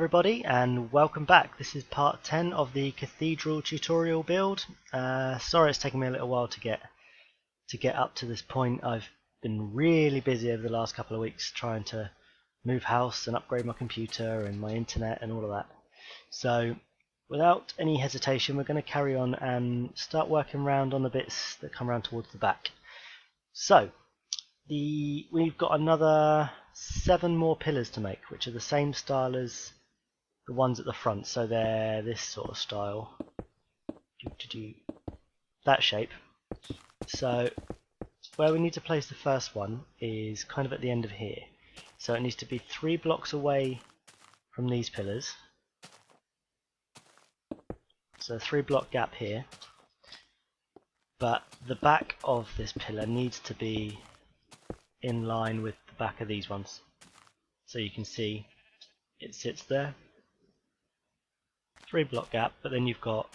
everybody and welcome back. This is part 10 of the Cathedral tutorial build. Sorry it's taken me a little while to get up to this point. I've been really busy over the last couple of weeks trying to move house and upgrade my computer and my internet and all of that. So without any hesitation we're going to carry on and start working around on the bits that come around towards the back. So we've got another 7 more pillars to make, which are the same style as the ones at the front, so they're this sort of style, that shape. So where we need to place the first one is kind of at the end of here, so it needs to be 3 blocks away from these pillars, so 3 block gap here, but the back of this pillar needs to be in line with the back of these ones, so you can see it sits there, 3 block gap, but then you've got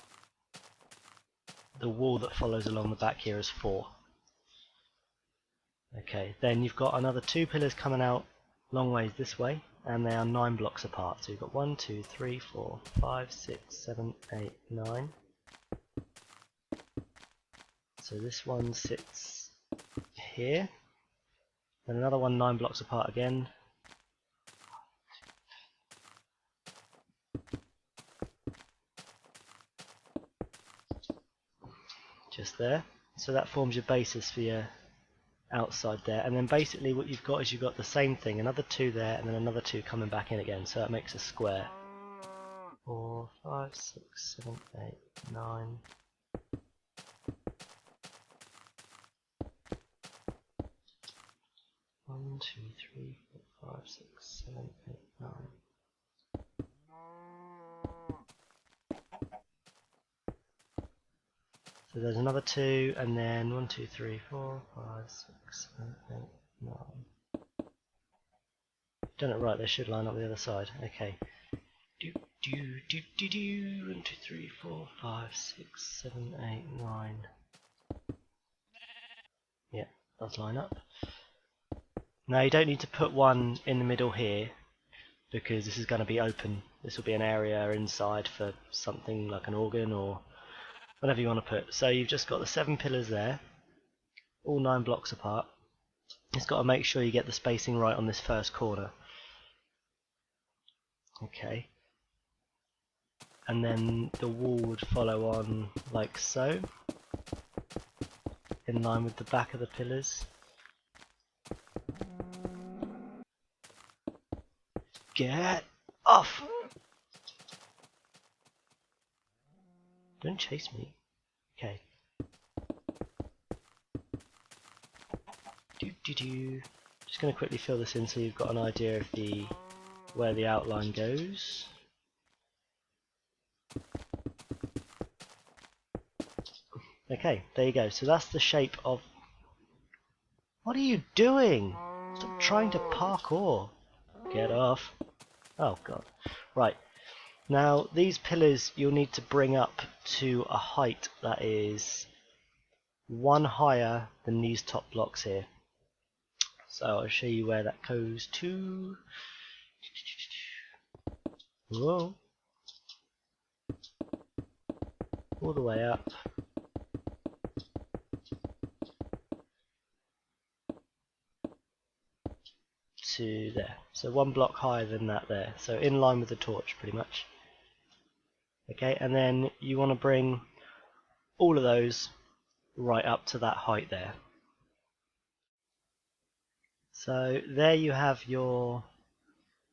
the wall that follows along the back here is 4. Okay, then you've got another 2 pillars coming out long ways this way, and they are 9 blocks apart. So you've got 1, 2, 3, 4, 5, 6, 7, 8, 9. So this one sits here, then another one 9 blocks apart again. Just there. So that forms your basis for your outside there, and then basically what you've got is you've got the same thing, another 2 there and then another 2 coming back in again, so that makes a square. 4, 5, 6, 7, 8, 9. One, 2, 3, 4, 5, 6, 7, 8, 9. So there's another 2, and then 1, 2, 3, 4, 5, 6, 7, 8, 9. Done it right, they should line up the other side. Okay. 1, 2, 3, 4, 5, 6, 7, 8, 9. Yeah, does line up. Now you don't need to put one in the middle here, because this is going to be open. This will be an area inside for something like an organ or whatever you want to put. So you've just got the 7 pillars there, all 9 blocks apart. It's got to make sure you get the spacing right on this first corner. Okay. And then the wall would follow on like so, in line with the back of the pillars. Get off! Don't chase me. Okay. Just going to quickly fill this in so you've got an idea of where the outline goes. Okay, there you go. So that's the shape of... What are you doing? Stop trying to parkour. Get off. Oh god. Right. Now these pillars you'll need to bring up to a height that is 1 higher than these top blocks here. So I'll show you where that goes to. Whoa. All the way up. To there. So 1 block higher than that there. So in line with the torch pretty much. Okay, and then you want to bring all of those right up to that height there. So there you have your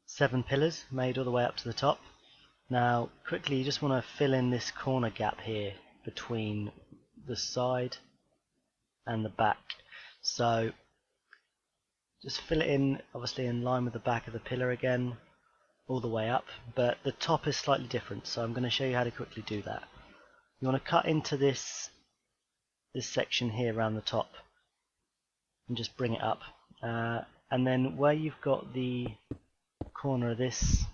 7 pillars made all the way up to the top. Now quickly you just want to fill in this corner gap here between the side and the back. So just fill it in, obviously in line with the back of the pillar again, all the way up, but the top is slightly different, so I'm going to show you how to quickly do that. You want to cut into this section here around the top and just bring it up, and then where you've got the corner of this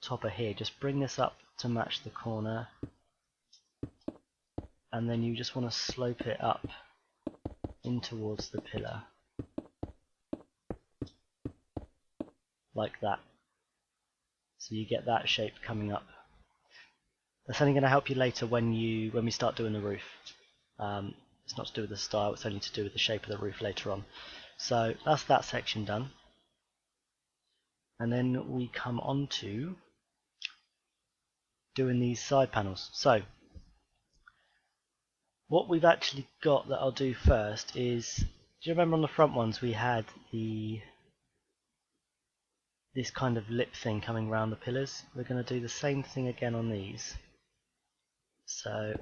topper here, just bring this up to match the corner, and then you just want to slope it up in towards the pillar like that. So you get that shape coming up. That's only going to help you later when we start doing the roof. It's not to do with the style, it's only to do with the shape of the roof later on. So that's that section done. And then we come on to doing these side panels. So what we've actually got that I'll do first is, do you remember on the front ones we had this kind of lip thing coming around the pillars? We're going to do the same thing again on these. So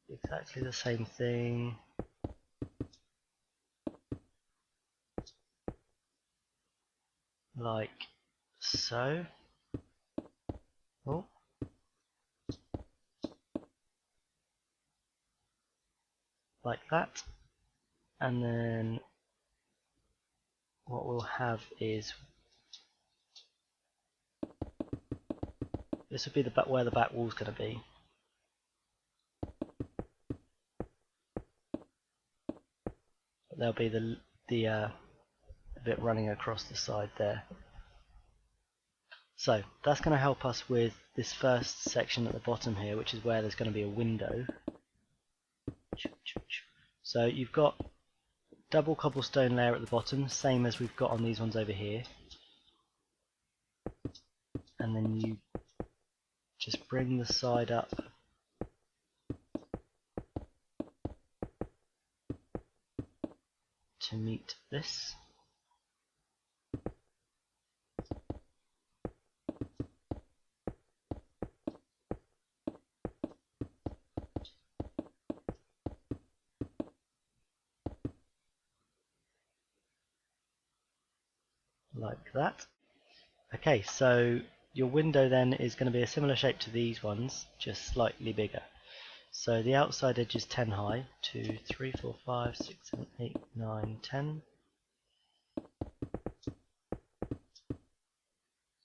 exactly the same thing. Like so. Oh. Like that. And then what we'll have is, this would be where the back wall's going to be. But there'll be the bit running across the side there. So that's going to help us with this first section at the bottom here, which is where there's going to be a window. So you've got double cobblestone layer at the bottom, same as we've got on these ones over here. And then you just bring the side up to meet this. Like that. Okay, so your window then is going to be a similar shape to these ones, just slightly bigger. So the outside edge is 10 high, 2, 3, 4, 5, 6, 7, 8, 9, 10.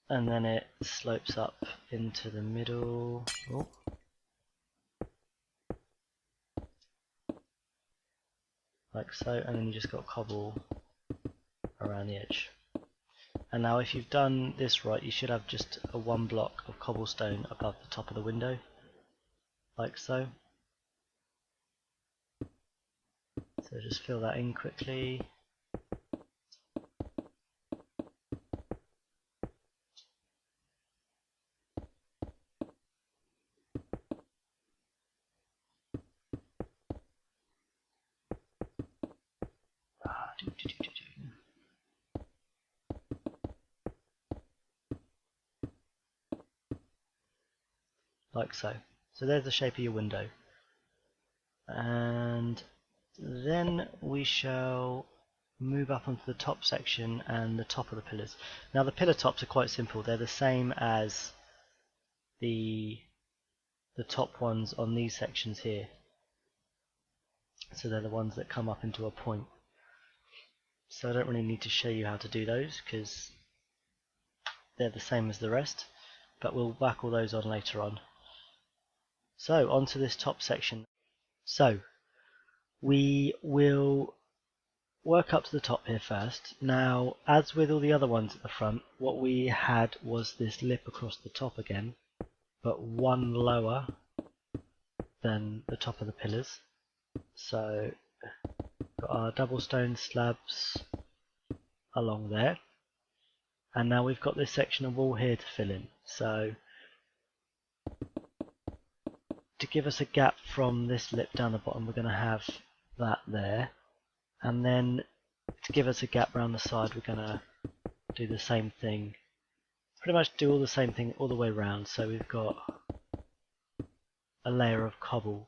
And then it slopes up into the middle. Oh. Like so, and then you just got cobble around the edge. And now if you've done this right, you should have just a one block of cobblestone above the top of the window, like so. So just fill that in quickly. Like so. So there's the shape of your window. And then we shall move up onto the top section and the top of the pillars. Now the pillar tops are quite simple. They're the same as the top ones on these sections here. So they're the ones that come up into a point. So I don't really need to show you how to do those because they're the same as the rest, but we'll whack all those on later on. So onto this top section. So we will work up to the top here first. Now, as with all the other ones at the front, what we had was this lip across the top again, but one lower than the top of the pillars. So got our double stone slabs along there, and now we've got this section of wall here to fill in. So to give us a gap from this lip down the bottom, we're going to have that there, and then to give us a gap around the side, we're going to do the same thing, pretty much do all the same thing all the way around. So we've got a layer of cobble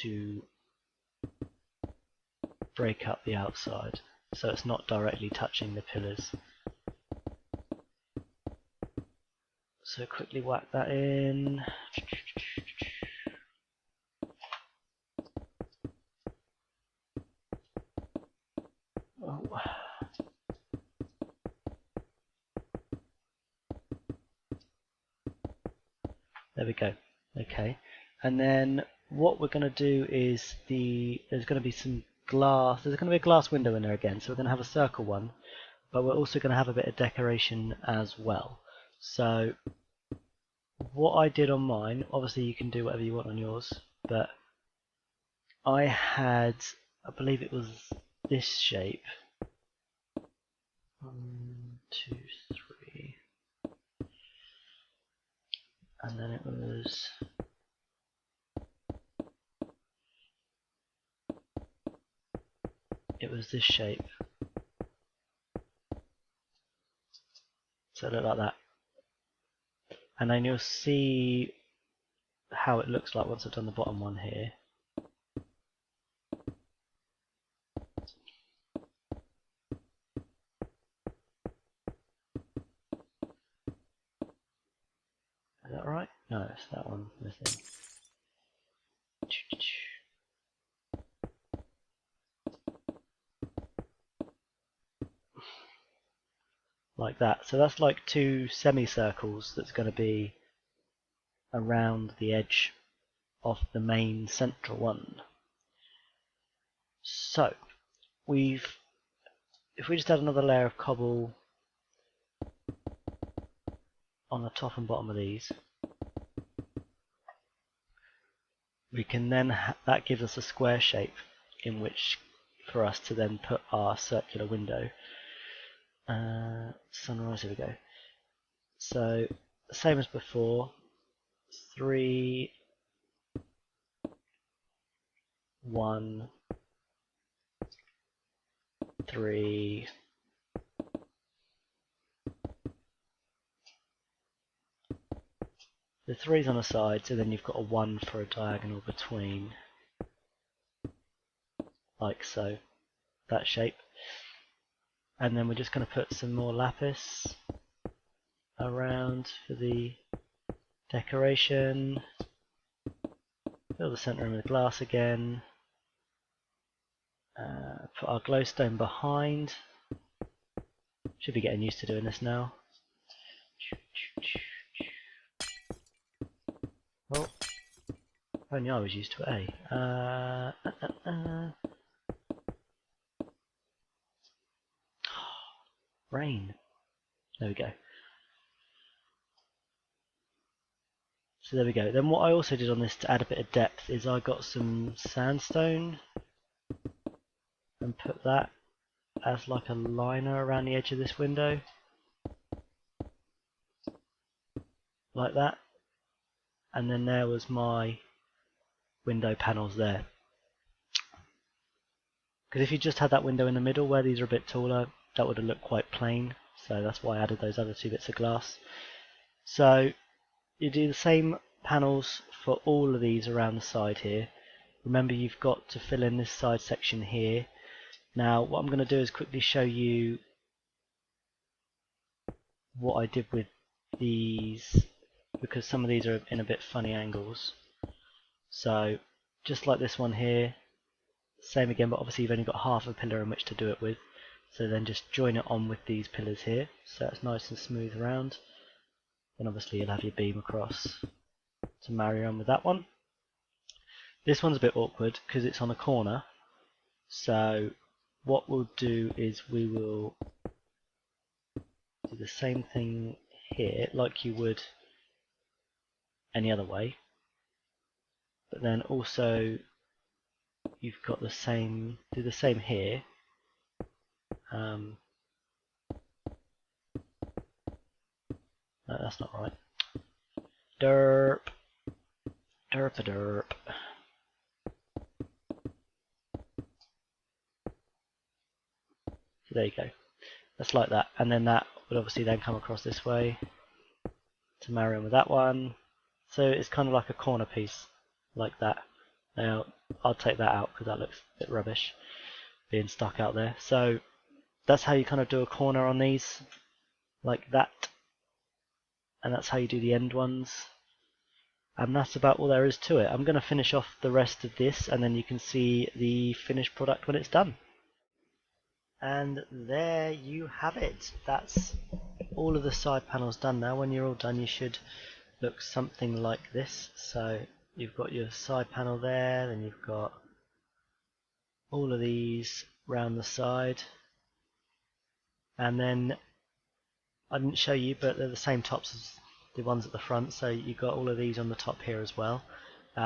to break up the outside so it's not directly touching the pillars. So quickly whack that in. Oh. There we go. Okay, and then what we're going to do is there's going to be some glass. There's going to be a glass window in there again, so we're going to have a circle one, but we're also going to have a bit of decoration as well. So what I did on mine, obviously you can do whatever you want on yours, but I had, I believe it was this shape. 1, 2, 3, and then it was this shape. So it looked like that. And then you'll see how it looks like once I've done the bottom one here. Is that right? No, it's that one missing. Like that. So that's like 2 semicircles that's going to be around the edge of the main central one. So if we just add another layer of cobble on the top and bottom of these, we can then that gives us a square shape in which for us to then put our circular window. Sunrise, here we go. So same as before, 3, 1, 3, the 3's on a side, so then you've got a 1 for a diagonal between, like so, that shape. And then we're just going to put some more lapis around for the decoration. Fill the centre in with glass again. Put our glowstone behind. Should be getting used to doing this now. Well, if only I was used to it, eh? Rain. There we go. So there we go. Then what I also did on this to add a bit of depth is I got some sandstone and put that as like a liner around the edge of this window. Like that. And then there was my window panels there. Because if you just had that window in the middle where these are a bit taller, that would have looked quite plain. So that's why I added those other 2 bits of glass. So you do the same panels for all of these around the side here. Remember, you've got to fill in this side section here. Now what I'm going to do is quickly show you what I did with these, because some of these are in a bit funny angles. So just like this one here, same again, but obviously you've only got half a pillar in which to do it with. So then just join it on with these pillars here, so it's nice and smooth around. Then obviously you'll have your beam across to marry on with that one. This one's a bit awkward because it's on a corner. So what we'll do is we will do the same thing here like you would any other way. But then also you've got the same, do the same here. No, that's not right. Derp. Derp-a-derp. So there you go. That's like that. And then that would obviously then come across this way to marry on with that one. So it's kind of like a corner piece, like that. Now, I'll take that out because that looks a bit rubbish, being stuck out there. So that's how you kind of do a corner on these, like that. And that's how you do the end ones. And that's about all there is to it. I'm going to finish off the rest of this and then you can see the finished product when it's done. And there you have it. That's all of the side panels done now. When you're all done you should look something like this. So you've got your side panel there, then you've got all of these round the side, and then I didn't show you, but they're the same tops as the ones at the front, so you've got all of these on the top here as well.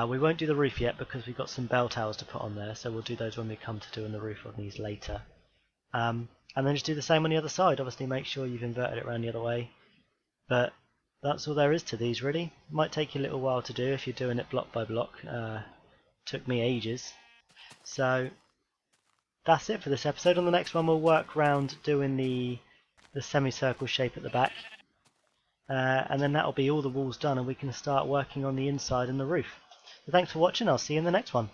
We won't do the roof yet because we've got some bell towers to put on there, so we'll do those when we come to doing the roof on these later. And then just do the same on the other side. Obviously make sure you've inverted it around the other way. But that's all there is to these really. Might take you a little while to do if you're doing it block by block. Took me ages. So that's it for this episode. On the next one we'll work round doing the semicircle shape at the back. And then that'll be all the walls done and we can start working on the inside and the roof. So thanks for watching, I'll see you in the next one.